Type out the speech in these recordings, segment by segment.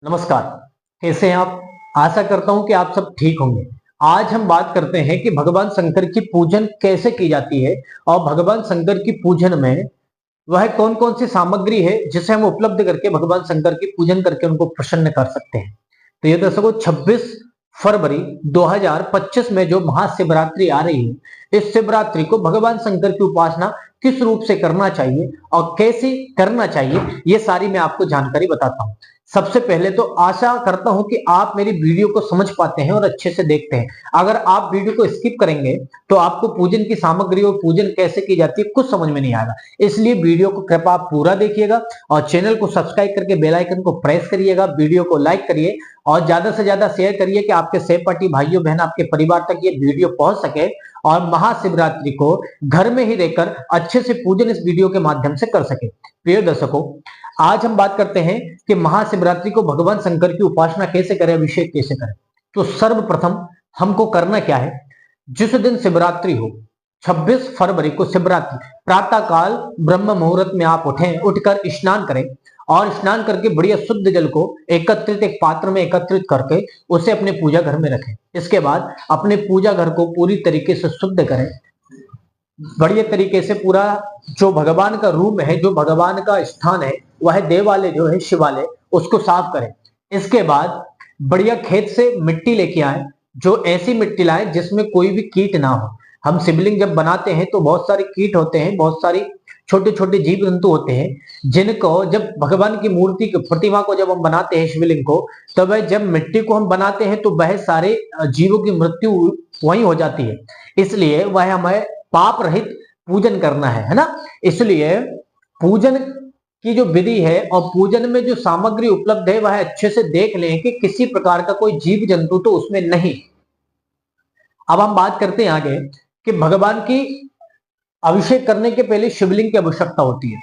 नमस्कार। कैसे हैं आप? आशा करता हूं कि आप सब ठीक होंगे। आज हम बात करते हैं कि भगवान शंकर की पूजन कैसे की जाती है और भगवान शंकर की पूजन में वह कौन कौन सी सामग्री है जिसे हम उपलब्ध करके भगवान शंकर की पूजन करके उनको प्रसन्न कर सकते हैं। तो ये दर्शकों 26 फरवरी 2025 में जो महाशिवरात्रि आ रही है, इस शिवरात्रि को भगवान शंकर की उपासना किस रूप से करना चाहिए और कैसे करना चाहिए, ये सारी मैं आपको जानकारी बताता हूं। सबसे पहले तो आशा करता हूं कि आप मेरी वीडियो को समझ पाते हैं और अच्छे से देखते हैं। अगर आप वीडियो को स्किप करेंगे तो आपको पूजन की सामग्री और पूजन कैसे की जाती है कुछ समझ में नहीं आएगा। इसलिए वीडियो को कृपया आप पूरा देखिएगा और चैनल को सब्सक्राइब करके बेल आइकन को प्रेस करिएगा, वीडियो को लाइक करिए और ज्यादा से ज्यादा शेयर करिए कि आपके सहपाठी भाइयों बहन आपके परिवार तक ये वीडियो पहुंच सके और महाशिवरात्रि को घर में ही रहकर अच्छे से पूजन इस वीडियो के माध्यम से कर सके। प्रिय दर्शकों, आज हम बात करते हैं कि महाशिवरात्रि को भगवान शंकर की उपासना कैसे करें, अभिषेक कैसे करें। तो सर्वप्रथम हमको करना क्या है, जिस दिन शिवरात्रि हो 26 फरवरी को शिवरात्रि प्रातः काल ब्रह्म मुहूर्त में आप उठें, उठकर स्नान करें और स्नान करके बढ़िया शुद्ध जल को एकत्रित एक पात्र में एकत्रित करके उसे अपने पूजा घर में रखें। इसके बाद अपने पूजा घर को पूरी तरीके से शुद्ध करें, बढ़िया तरीके से पूरा जो भगवान का रूम है, जो भगवान का स्थान है, वह देवालय जो है शिवालय, उसको साफ करें। इसके बाद बढ़िया खेत से मिट्टी लेके आए, जो ऐसी मिट्टी लाए जिसमें कोई भी कीट ना हो। हम शिवलिंग जब बनाते हैं तो बहुत सारे कीट होते हैं, बहुत सारी छोटे छोटे जीव जंतु होते हैं जिनको जब भगवान की मूर्ति की प्रतिमा को जब हम बनाते हैं शिवलिंग को, तो वह जब मिट्टी को हम बनाते हैं तो वह सारे जीवों की मृत्यु वहीं हो जाती है। इसलिए वह हमें पाप रहित पूजन करना है ना। इसलिए पूजन की जो विधि है और पूजन में जो सामग्री उपलब्ध है वह अच्छे से देख लें कि किसी प्रकार का कोई जीव जंतु तो उसमें नहीं। अब हम बात करते हैं आगे कि भगवान की अभिषेक करने के पहले शिवलिंग की आवश्यकता होती है।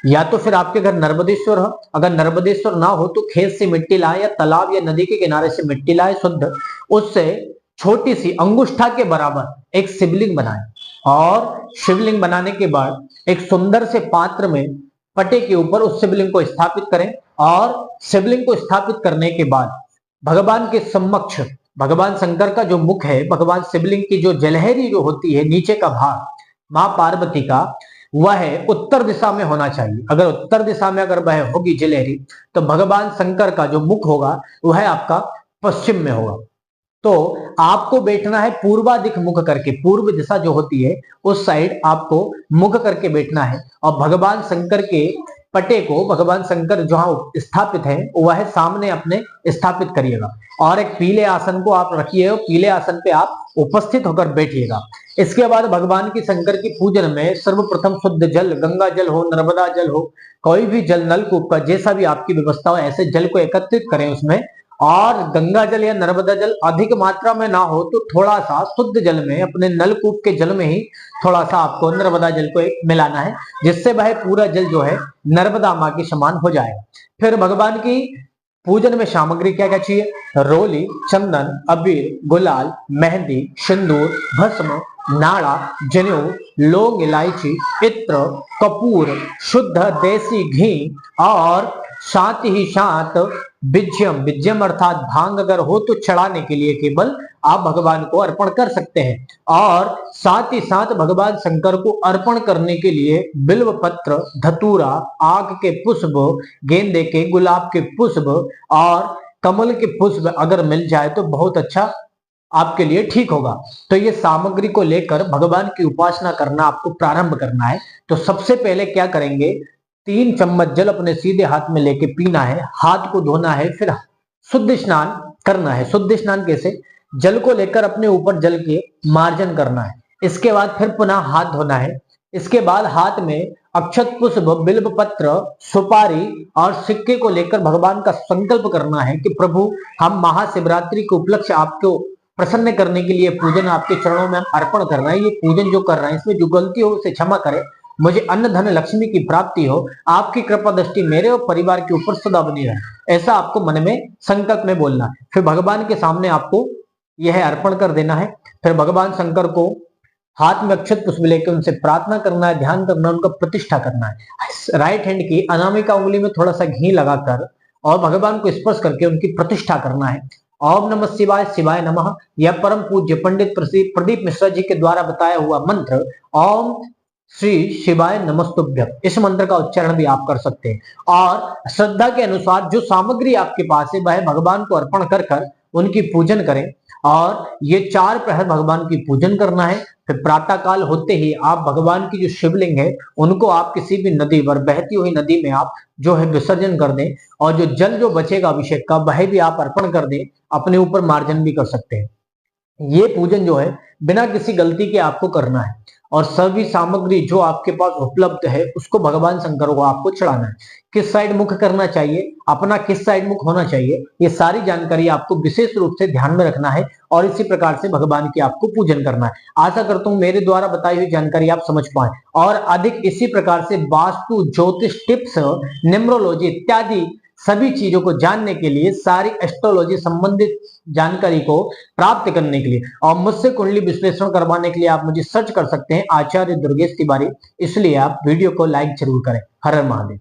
या तो फिर आपके घर नर्मदेश्वर हो, अगर नर्मदेश्वर ना हो तो खेत से मिट्टी लाए या तालाब या नदी के किनारे से मिट्टी लाए शुद्ध, उससे छोटी सी अंगुष्ठा के बराबर एक शिवलिंग बनाए और शिवलिंग बनाने के बाद एक सुंदर से पात्र में पटे के ऊपर उस शिवलिंग को स्थापित करें और शिवलिंग को स्थापित करने के बाद भगवान के समक्ष भगवान शंकर का जो मुख है, भगवान शिवलिंग की जो जलहरी जो होती है नीचे का भाग मां पार्वती का, वह उत्तर दिशा में होना चाहिए। अगर उत्तर दिशा में अगर वह होगी जलहरी तो भगवान शंकर का जो मुख होगा वह आपका पश्चिम में होगा। तो आपको बैठना है पूर्वादिक मुख करके, पूर्व दिशा जो होती है उस साइड आपको मुख करके बैठना है और भगवान शंकर के पटे को भगवान शंकर जहां स्थापित है वह सामने अपने स्थापित करिएगा और एक पीले आसन को आप रखिए, पीले आसन पे आप उपस्थित होकर बैठिएगा। इसके बाद भगवान की शंकर की पूजन में सर्वप्रथम शुद्ध जल, गंगा जल हो, नर्मदा जल हो, कोई भी जल, नलकूप का जैसा भी आपकी व्यवस्था हो, ऐसे जल को एकत्रित करें उसमें। और गंगा जल या नर्मदा जल अधिक मात्रा में ना हो तो थोड़ा सा शुद्ध जल में, अपने नलकूप के जल में ही थोड़ा सा आपको नर्मदा जल को मिलाना है, जिससे वह पूरा जल जो है नर्मदा माँ के समान हो जाएगा। फिर भगवान की पूजन में सामग्री क्या क्या चाहिए? रोली, चंदन, अबीर, गुलाल, मेहंदी, सिंदूर, भस्म, नाड़ा, जनेऊ, लौंग, इलायची, इत्र, कपूर, शुद्ध देसी घी और साथ ही साथ विज्यम, विज्यम अर्थात भांग अगर हो तो चढ़ाने के लिए केवल आप भगवान को अर्पण कर सकते हैं। और साथ ही साथ भगवान शंकर को अर्पण करने के लिए बिल्व पत्र, धतूरा, आग के पुष्प, गेंदे के, गुलाब के पुष्प और कमल के पुष्प अगर मिल जाए तो बहुत अच्छा आपके लिए ठीक होगा। तो ये सामग्री को लेकर भगवान की उपासना करना आपको प्रारंभ करना है। तो सबसे पहले क्या करेंगे, 3 चम्मच जल अपने सीधे हाथ में लेके पीना है, हाथ को धोना है, फिर शुद्ध स्नान करना है। शुद्ध स्नान कैसे? जल को लेकर अपने ऊपर जल के मार्जन करना है, इसके बाद फिर पुनः हाथ धोना है। इसके बाद हाथ में अक्षत पुष्प, बिल्व पत्र, सुपारी और सिक्के को लेकर भगवान का संकल्प करना है कि प्रभु हम महाशिवरात्रि के उपलक्ष्य आपको प्रसन्न करने के लिए पूजन आपके चरणों में हम अर्पण कर रहे हैं। ये पूजन जो कर रहे हैं इसमें जो गलती हो उसे क्षमा करें, मुझे अन्न धन लक्ष्मी की प्राप्ति हो, आपकी कृपा दृष्टि मेरे और परिवार के ऊपर सदा बनी रहे, ऐसा आपको मन में संकल्प में बोलना है। फिर भगवान के सामने आपको यह अर्पण कर देना है। फिर भगवान शंकर को हाथ में अक्षत पुष्प लेकर उनसे प्रार्थना करना है, ध्यान करना है, उनका प्रतिष्ठा करना है। राइट हैंड की अनामिका उंगली में थोड़ा सा घी लगाकर और भगवान को स्पर्श करके उनकी प्रतिष्ठा करना है। ओम नमः शिवाय, शिवाय नमः, यह परम पूज्य पंडित प्रदीप मिश्रा जी के द्वारा बताया हुआ मंत्र ओम श्री शिवाय नमस्तुभ्यम, इस मंत्र का उच्चारण भी आप कर सकते हैं। और श्रद्धा के अनुसार जो सामग्री आपके पास है वह भगवान को अर्पण कर कर उनकी पूजन करें। और ये 4 प्रहर भगवान की पूजन करना है। फिर प्रातः काल होते ही आप भगवान की जो शिवलिंग है उनको आप किसी भी नदी पर, बहती हुई नदी में आप जो है विसर्जन कर दें। और जो जल जो बचेगा अभिषेक का वह भी आप अर्पण कर दें, अपने ऊपर मार्जन भी कर सकते हैं। ये पूजन जो है बिना किसी गलती के आपको करना है। और सभी सामग्री जो आपके पास उपलब्ध है उसको भगवान शंकर को आपको चढ़ाना है। किस साइड मुख करना चाहिए, अपना किस साइड मुख होना चाहिए, ये सारी जानकारी आपको विशेष रूप से ध्यान में रखना है और इसी प्रकार से भगवान की आपको पूजन करना है। आशा करता हूं मेरे द्वारा बताई हुई जानकारी आप समझ पाए और अधिक इसी प्रकार से वास्तु, ज्योतिष टिप्स, न्यूमरोलॉजी इत्यादि सभी चीजों को जानने के लिए, सारी एस्ट्रोलॉजी संबंधित जानकारी को प्राप्त करने के लिए और मुझसे कुंडली विश्लेषण करवाने के लिए आप मुझे सर्च कर सकते हैं आचार्य दुर्गेश तिवारी। इसलिए आप वीडियो को लाइक जरूर करें। हर हर महादेव।